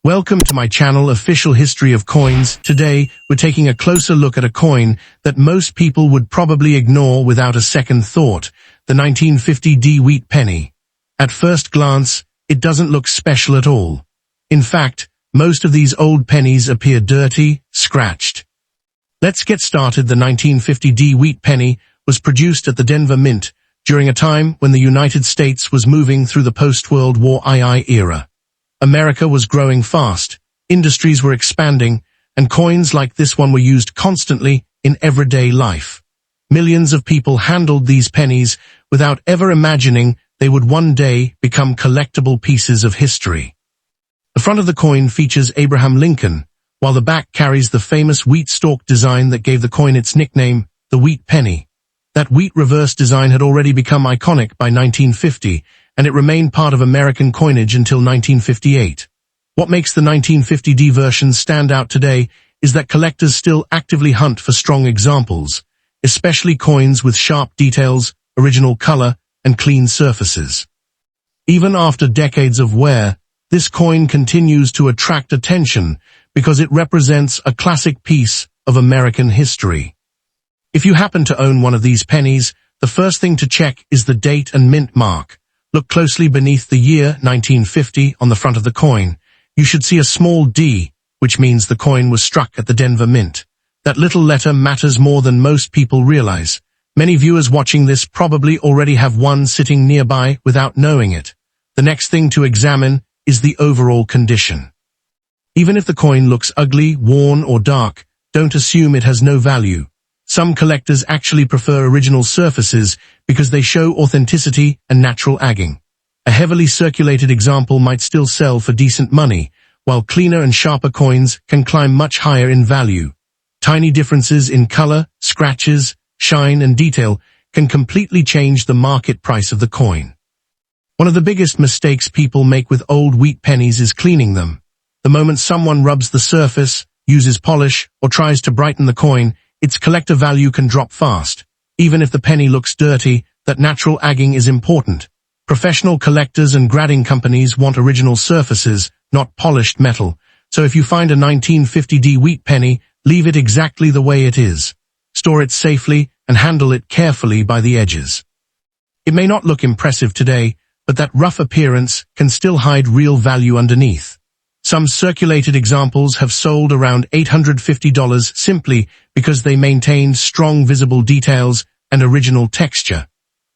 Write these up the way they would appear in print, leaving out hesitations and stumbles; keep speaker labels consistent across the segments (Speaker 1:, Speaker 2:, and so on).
Speaker 1: Welcome to my channel, Official History of Coins. Today, we're taking a closer look at a coin that most people would probably ignore without a second thought, the 1950 wheat penny. At first glance, it doesn't look special at all. In fact, most of these old pennies appear dirty, scratched. Let's get started. The 1950 wheat penny was produced at the Denver Mint during a time when the United States was moving through the post-World War II era. America was growing fast, industries were expanding, and coins like this one were used constantly in everyday life. Millions of people handled these pennies without ever imagining they would one day become collectible pieces of history. The front of the coin features Abraham Lincoln, while the back carries the famous wheat stalk design that gave the coin its nickname, the wheat penny. That wheat reverse design had already become iconic by 1950, and it remained part of American coinage until 1958. What makes the 1950 version stand out today is that collectors still actively hunt for strong examples, especially coins with sharp details, original color, and clean surfaces. Even after decades of wear, this coin continues to attract attention because it represents a classic piece of American history. If you happen to own one of these pennies, the first thing to check is the date and mint mark. Look closely beneath the year 1950 on the front of the coin. You should see a small D, which means the coin was struck at the Denver Mint. That little letter matters more than most people realize. Many viewers watching this probably already have one sitting nearby without knowing it. The next thing to examine is the overall condition. Even if the coin looks ugly, worn, or dark, don't assume it has no value. Some collectors actually prefer original surfaces because they show authenticity and natural agging. A heavily circulated example might still sell for decent money, while cleaner and sharper coins can climb much higher in value. Tiny differences in color, scratches, shine, and detail can completely change the market price of the coin. One of the biggest mistakes people make with old wheat pennies is cleaning them. The moment someone rubs the surface, uses polish, or tries to brighten the coin, its collector value can drop fast. Even if the penny looks dirty, that natural agging is important. Professional collectors and grading companies want original surfaces, not polished metal. So if you find a 1950 wheat penny, leave it exactly the way it is. Store it safely and handle it carefully by the edges. It may not look impressive today, but that rough appearance can still hide real value underneath. Some circulated examples have sold around $850 simply because they maintained strong visible details and original texture.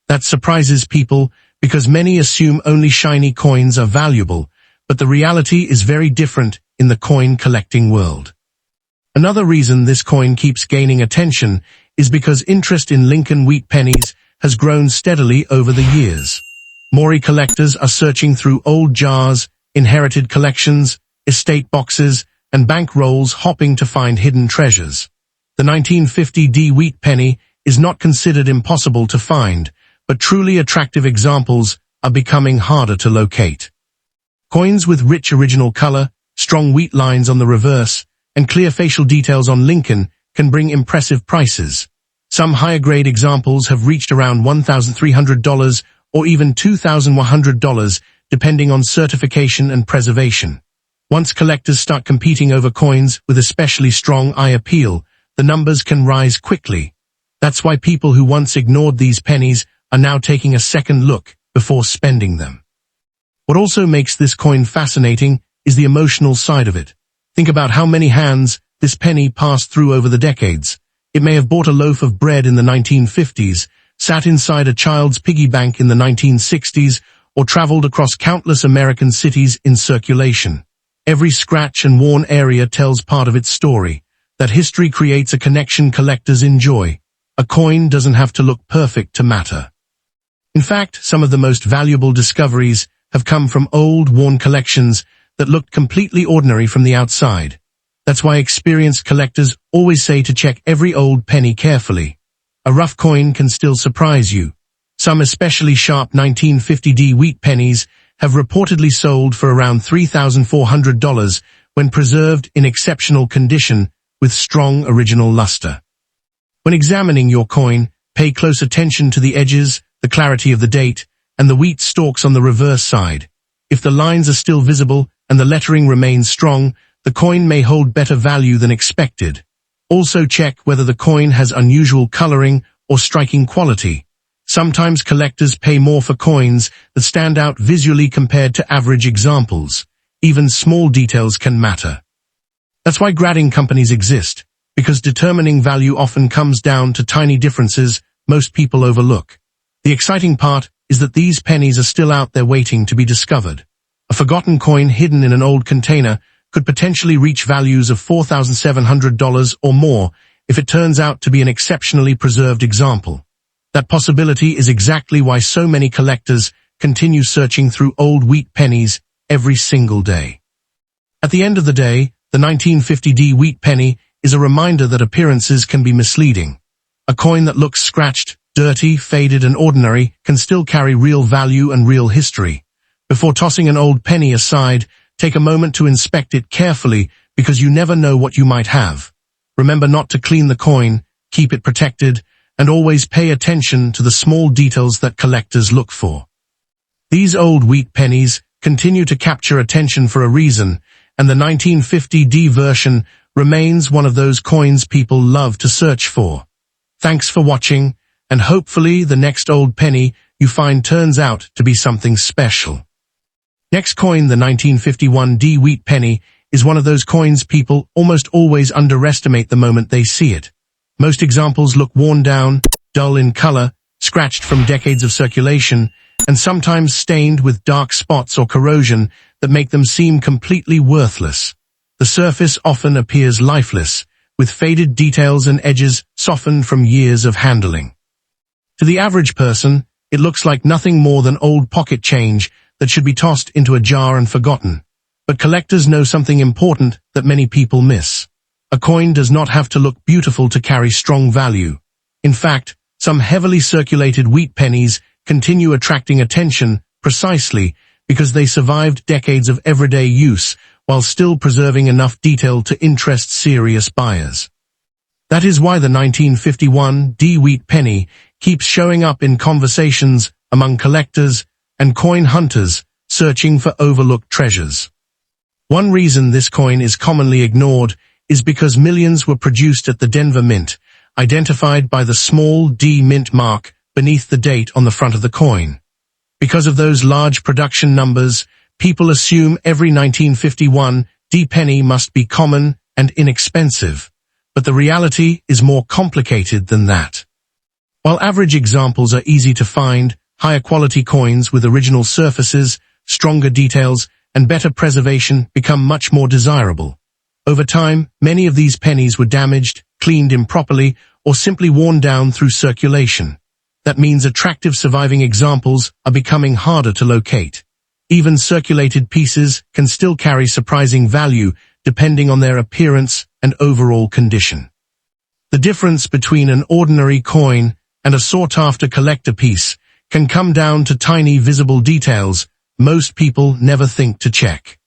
Speaker 1: That surprises people because many assume only shiny coins are valuable, but the reality is very different in the coin collecting world. Another reason this coin keeps gaining attention is because interest in Lincoln wheat pennies has grown steadily over the years. More collectors are searching through old jars, inherited collections, estate boxes, and bank rolls hopping to find hidden treasures. The 1950 wheat penny is not considered impossible to find, but truly attractive examples are becoming harder to locate. Coins with rich original color, strong wheat lines on the reverse, and clear facial details on Lincoln can bring impressive prices. Some higher-grade examples have reached around $1,300 or even $2,100, depending on certification and preservation. Once collectors start competing over coins with especially strong eye appeal, the numbers can rise quickly. That's why people who once ignored these pennies are now taking a second look before spending them. What also makes this coin fascinating is the emotional side of it. Think about how many hands this penny passed through over the decades. It may have bought a loaf of bread in the 1950s, sat inside a child's piggy bank in the 1960s, or traveled across countless American cities in circulation. Every scratch and worn area tells part of its story. That history creates a connection collectors enjoy. A coin doesn't have to look perfect to matter. In fact, some of the most valuable discoveries have come from old, worn collections that looked completely ordinary from the outside. That's why experienced collectors always say to check every old penny carefully. A rough coin can still surprise you. Some especially sharp 1950 wheat pennies have reportedly sold for around $3,400 when preserved in exceptional condition with strong original luster. When examining your coin, pay close attention to the edges, the clarity of the date, and the wheat stalks on the reverse side. If the lines are still visible and the lettering remains strong, the coin may hold better value than expected. Also check whether the coin has unusual coloring or striking quality. Sometimes collectors pay more for coins that stand out visually compared to average examples. Even small details can matter. That's why grading companies exist, because determining value often comes down to tiny differences most people overlook. The exciting part is that these pennies are still out there waiting to be discovered. A forgotten coin hidden in an old container could potentially reach values of $4,700 or more if it turns out to be an exceptionally preserved example. That possibility is exactly why so many collectors continue searching through old wheat pennies every single day. At the end of the day, the 1950D wheat penny is a reminder that appearances can be misleading. A coin that looks scratched, dirty, faded, and ordinary can still carry real value and real history. Before tossing an old penny aside, take a moment to inspect it carefully because you never know what you might have. Remember not to clean the coin, keep it protected, and always pay attention to the small details that collectors look for. These old wheat pennies continue to capture attention for a reason, and the 1950D version remains one of those coins people love to search for. Thanks for watching, and hopefully the next old penny you find turns out to be something special. Next coin, the 1951D wheat penny, is one of those coins people almost always underestimate the moment they see it. Most examples look worn down, dull in color, scratched from decades of circulation, and sometimes stained with dark spots or corrosion that make them seem completely worthless. The surface often appears lifeless, with faded details and edges softened from years of handling. To the average person, it looks like nothing more than old pocket change that should be tossed into a jar and forgotten. But collectors know something important that many people miss. A coin does not have to look beautiful to carry strong value. In fact, some heavily circulated wheat pennies continue attracting attention precisely because they survived decades of everyday use while still preserving enough detail to interest serious buyers. That is why the 1951D wheat penny keeps showing up in conversations among collectors and coin hunters searching for overlooked treasures. One reason this coin is commonly ignored is because millions were produced at the Denver Mint, identified by the small D mint mark beneath the date on the front of the coin. Because of those large production numbers, people assume every 1951D penny must be common and inexpensive. But the reality is more complicated than that. While average examples are easy to find, higher quality coins with original surfaces, stronger details, and better preservation become much more desirable. Over time, many of these pennies were damaged, cleaned improperly, or simply worn down through circulation. That means attractive surviving examples are becoming harder to locate. Even circulated pieces can still carry surprising value depending on their appearance and overall condition. The difference between an ordinary coin and a sought-after collector piece can come down to tiny visible details most people never think to check.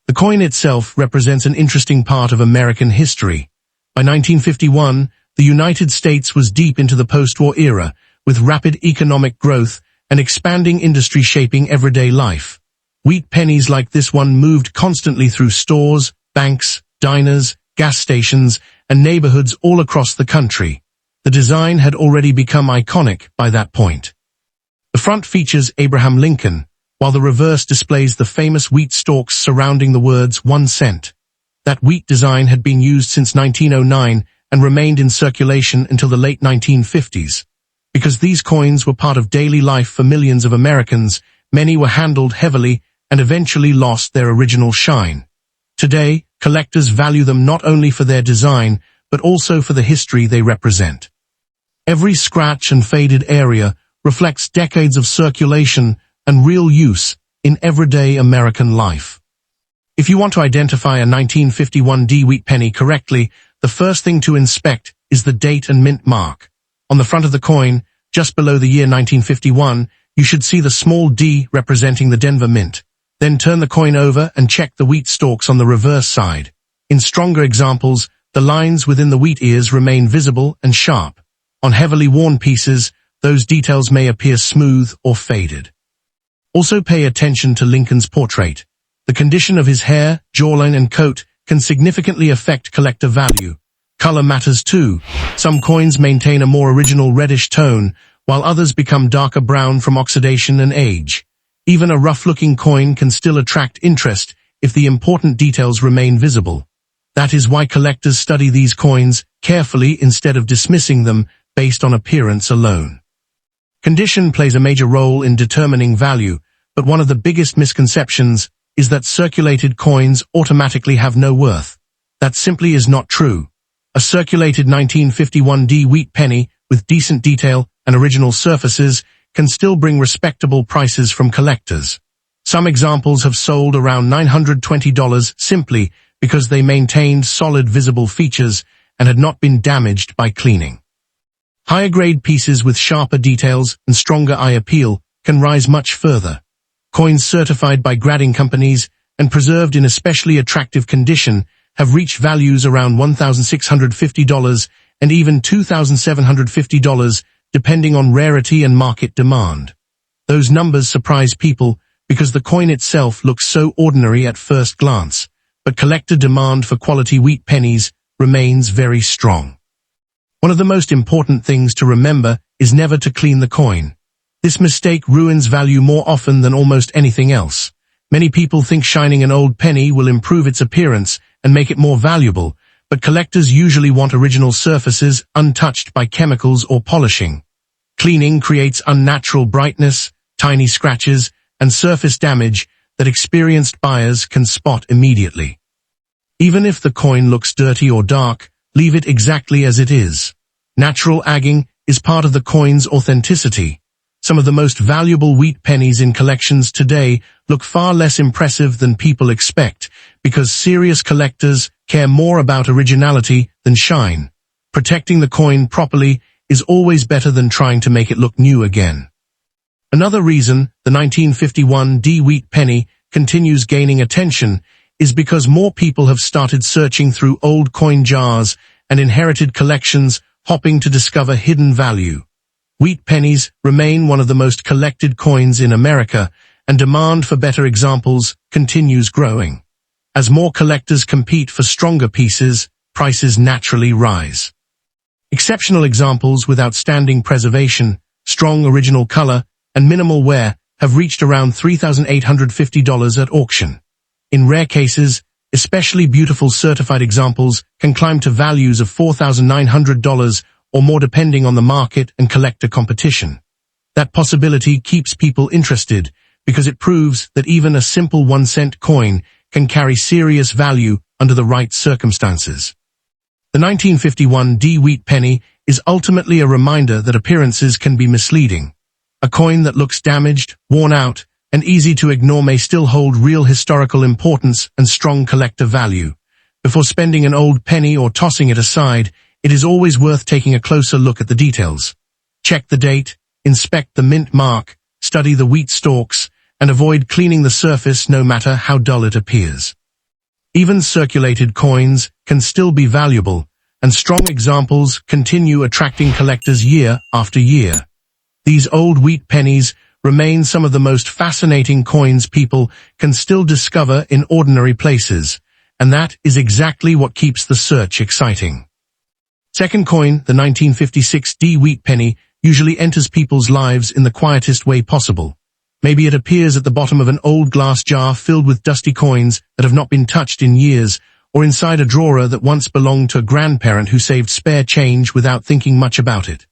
Speaker 1: The coin itself represents an interesting part of American history. By 1951, the United States was deep into the post-war era, with rapid economic growth and expanding industry shaping everyday life. Wheat pennies like this one moved constantly through stores, banks, diners, gas stations, and neighborhoods all across the country. The design had already become iconic by that point. The front features Abraham Lincoln, while the reverse displays the famous wheat stalks surrounding the words 1 cent. That wheat design had been used since 1909 and remained in circulation until the late 1950s. Because these coins were part of daily life for millions of Americans, many were handled heavily and eventually lost their original shine. Today, collectors value them not only for their design, but also for the history they represent. Every scratch and faded area reflects decades of circulation and real use in everyday American life. If you want to identify a 1951D wheat penny correctly, the first thing to inspect is the date and mint mark. On the front of the coin, just below the year 1951, you should see the small D representing the Denver Mint. Then turn the coin over and check the wheat stalks on the reverse side. In stronger examples, the lines within the wheat ears remain visible and sharp. On heavily worn pieces, those details may appear smooth or faded. Also pay attention to Lincoln's portrait. The condition of his hair, jawline, and coat can significantly affect collector value. Color matters too. Some coins maintain a more original reddish tone, while others become darker brown from oxidation and age. Even a rough-looking coin can still attract interest if the important details remain visible. That is why collectors study these coins carefully instead of dismissing them based on appearance alone. Condition plays a major role in determining value, but one of the biggest misconceptions is that circulated coins automatically have no worth. That simply is not true. A circulated 1951 D wheat penny with decent detail and original surfaces can still bring respectable prices from collectors. Some examples have sold around $920 simply because they maintained solid visible features and had not been damaged by cleaning. Higher-grade pieces with sharper details and stronger eye appeal can rise much further. Coins certified by grading companies and preserved in especially attractive condition have reached values around $1,650 and even $2,750 depending on rarity and market demand. Those numbers surprise people because the coin itself looks so ordinary at first glance, but collector demand for quality wheat pennies remains very strong. One of the most important things to remember is never to clean the coin. This mistake ruins value more often than almost anything else. Many people think shining an old penny will improve its appearance and make it more valuable, but collectors usually want original surfaces untouched by chemicals or polishing. Cleaning creates unnatural brightness, tiny scratches, and surface damage that experienced buyers can spot immediately. Even if the coin looks dirty or dark, leave it exactly as it is. Natural agging is part of the coin's authenticity. Some of the most valuable wheat pennies in collections today look far less impressive than people expect because serious collectors care more about originality than shine. Protecting the coin properly is always better than trying to make it look new again. Another reason the 1951 D wheat penny continues gaining attention is because more people have started searching through old coin jars and inherited collections, hoping to discover hidden value. Wheat pennies remain one of the most collected coins in America, and demand for better examples continues growing. As more collectors compete for stronger pieces, prices naturally rise. Exceptional examples with outstanding preservation, strong original color, and minimal wear have reached around $3,850 at auction. In rare cases, especially beautiful certified examples can climb to values of $4,900 or more depending on the market and collector competition. That possibility keeps people interested because it proves that even a simple 1-cent coin can carry serious value under the right circumstances. The 1951 D wheat penny is ultimately a reminder that appearances can be misleading. A coin that looks damaged, worn out, and easy to ignore may still hold real historical importance and strong collector value. Before spending an old penny or tossing it aside, it is always worth taking a closer look at the details. Check the date, inspect the mint mark, study the wheat stalks, and avoid cleaning the surface no matter how dull it appears. Even circulated coins can still be valuable, and strong examples continue attracting collectors year after year. These old wheat pennies remain some of the most fascinating coins people can still discover in ordinary places, and that is exactly what keeps the search exciting. Second coin, the 1956 D wheat penny, usually enters people's lives in the quietest way possible. Maybe it appears at the bottom of an old glass jar filled with dusty coins that have not been touched in years, or inside a drawer that once belonged to a grandparent who saved spare change without thinking much about it.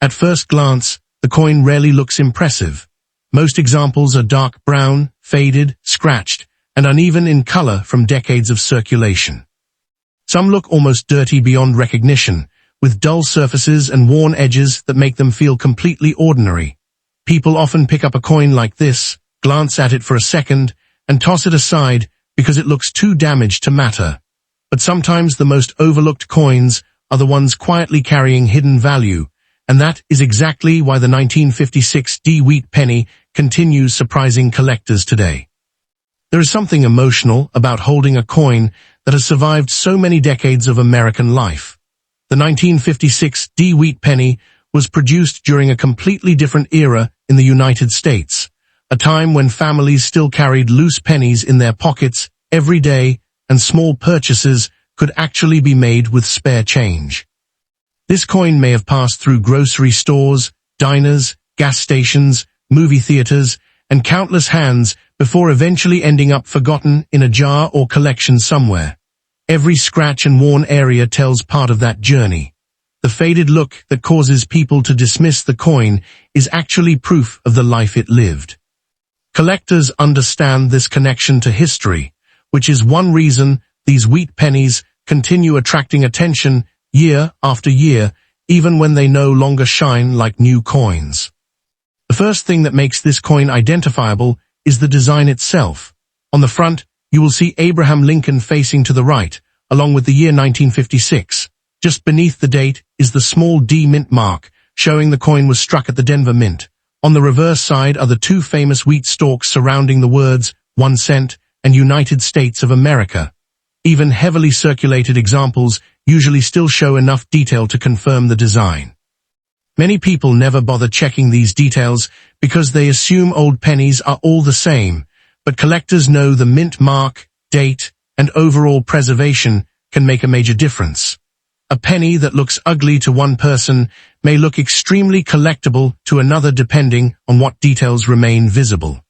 Speaker 1: At first glance, the coin rarely looks impressive. Most examples are dark brown, faded, scratched, and uneven in color from decades of circulation. Some look almost dirty beyond recognition, with dull surfaces and worn edges that make them feel completely ordinary. People often pick up a coin like this, glance at it for a second, and toss it aside because it looks too damaged to matter. But sometimes the most overlooked coins are the ones quietly carrying hidden value, and that is exactly why the 1956 D wheat penny continues surprising collectors today. There is something emotional about holding a coin that has survived so many decades of American life. The 1956 D wheat penny was produced during a completely different era in the United States, a time when families still carried loose pennies in their pockets every day, and small purchases could actually be made with spare change. This coin may have passed through grocery stores, diners, gas stations, movie theaters, and countless hands before eventually ending up forgotten in a jar or collection somewhere. Every scratch and worn area tells part of that journey. The faded look that causes people to dismiss the coin is actually proof of the life it lived. Collectors understand this connection to history, which is one reason these wheat pennies continue attracting attention year after year, even when they no longer shine like new coins. The first thing that makes this coin identifiable is the design itself. On the front, you will see Abraham Lincoln facing to the right, along with the year 1956. Just beneath the date is the small D mint mark, showing the coin was struck at the Denver Mint. On the reverse side are the two famous wheat stalks surrounding the words 1 cent and United States of America. Even heavily circulated examples usually still show enough detail to confirm the design. Many people never bother checking these details because they assume old pennies are all the same, but collectors know the mint mark, date, and overall preservation can make a major difference. A penny that looks ugly to one person may look extremely collectible to another depending on what details remain visible.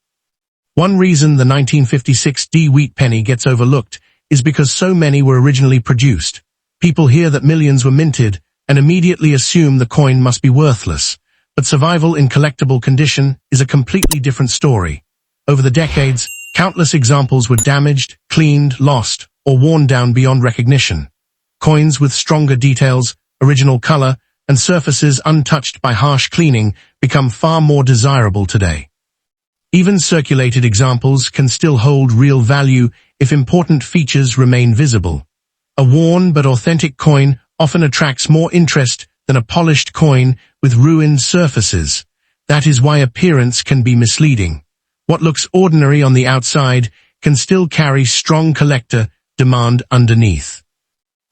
Speaker 1: One reason the 1956 D wheat penny gets overlooked is because so many were originally produced. People hear that millions were minted and immediately assume the coin must be worthless, but survival in collectible condition is a completely different story. Over the decades, countless examples were damaged, cleaned, lost, or worn down beyond recognition. Coins with stronger details, original color, and surfaces untouched by harsh cleaning become far more desirable today. Even circulated examples can still hold real value if important features remain visible. A worn but authentic coin often attracts more interest than a polished coin with ruined surfaces. That is why appearance can be misleading. What looks ordinary on the outside can still carry strong collector demand underneath.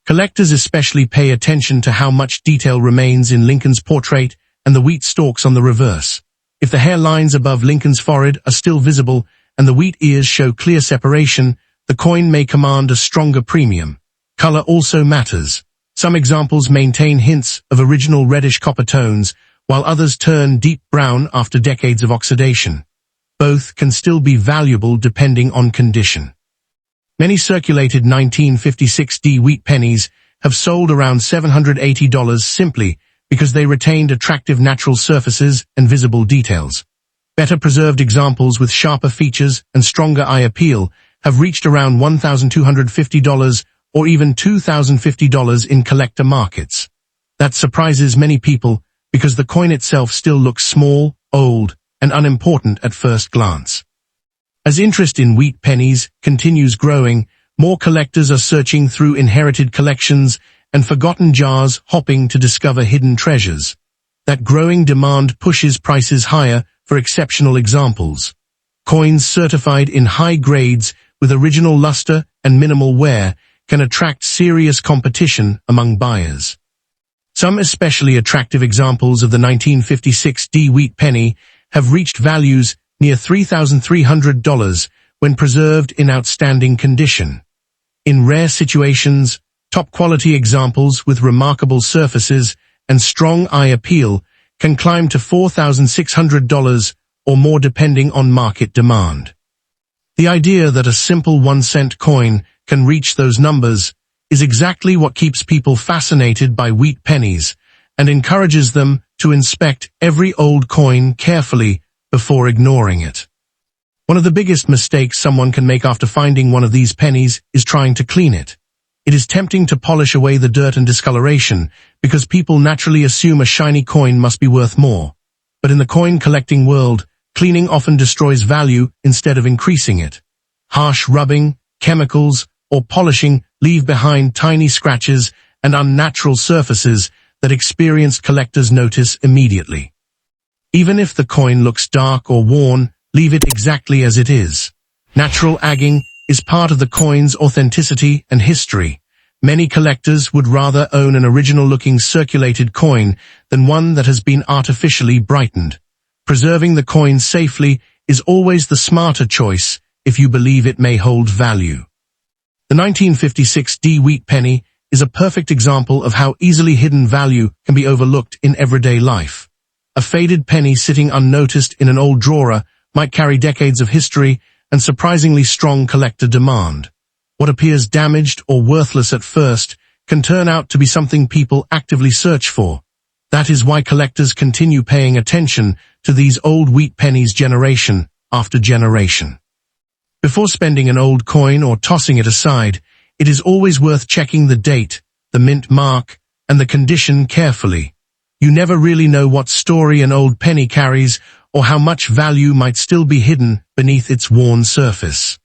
Speaker 1: Collectors especially pay attention to how much detail remains in Lincoln's portrait and the wheat stalks on the reverse. If the hairlines above Lincoln's forehead are still visible and the wheat ears show clear separation, the coin may command a stronger premium. Color also matters. Some examples maintain hints of original reddish copper tones, while others turn deep brown after decades of oxidation. Both can still be valuable depending on condition. Many circulated 1956 D wheat pennies have sold around $780 simply because they retained attractive natural surfaces and visible details. Better preserved examples with sharper features and stronger eye appeal have reached around $1,250 or even $2,050 in collector markets. That surprises many people because the coin itself still looks small, old, and unimportant at first glance. As interest in wheat pennies continues growing, more collectors are searching through inherited collections and forgotten jars, hoping to discover hidden treasures. That growing demand pushes prices higher for exceptional examples. Coins certified in high grades with original luster and minimal wear can attract serious competition among buyers. Some especially attractive examples of the 1956 D wheat penny have reached values near $3,300 when preserved in outstanding condition. In rare situations, top-quality examples with remarkable surfaces and strong eye appeal can climb to $4,600 or more depending on market demand. The idea that a simple 1-cent coin can reach those numbers is exactly what keeps people fascinated by wheat pennies and encourages them to inspect every old coin carefully before ignoring it. One of the biggest mistakes someone can make after finding one of these pennies is trying to clean it. It is tempting to polish away the dirt and discoloration because people naturally assume a shiny coin must be worth more. But in the coin collecting world, cleaning often destroys value instead of increasing it. Harsh rubbing, chemicals, or polishing leave behind tiny scratches and unnatural surfaces that experienced collectors notice immediately. Even if the coin looks dark or worn, leave it exactly as it is. Natural agging is part of the coin's authenticity and history. Many collectors would rather own an original-looking circulated coin than one that has been artificially brightened. Preserving the coin safely is always the smarter choice if you believe it may hold value. The 1956 wheat penny is a perfect example of how easily hidden value can be overlooked in everyday life. A faded penny sitting unnoticed in an old drawer might carry decades of history and surprisingly strong collector demand. What appears damaged or worthless at first can turn out to be something people actively search for. That is why collectors continue paying attention to these old wheat pennies generation after generation. Before spending an old coin or tossing it aside, it is always worth checking the date, the mint mark, and the condition carefully. You never really know what story an old penny carries or how much value might still be hidden beneath its worn surface.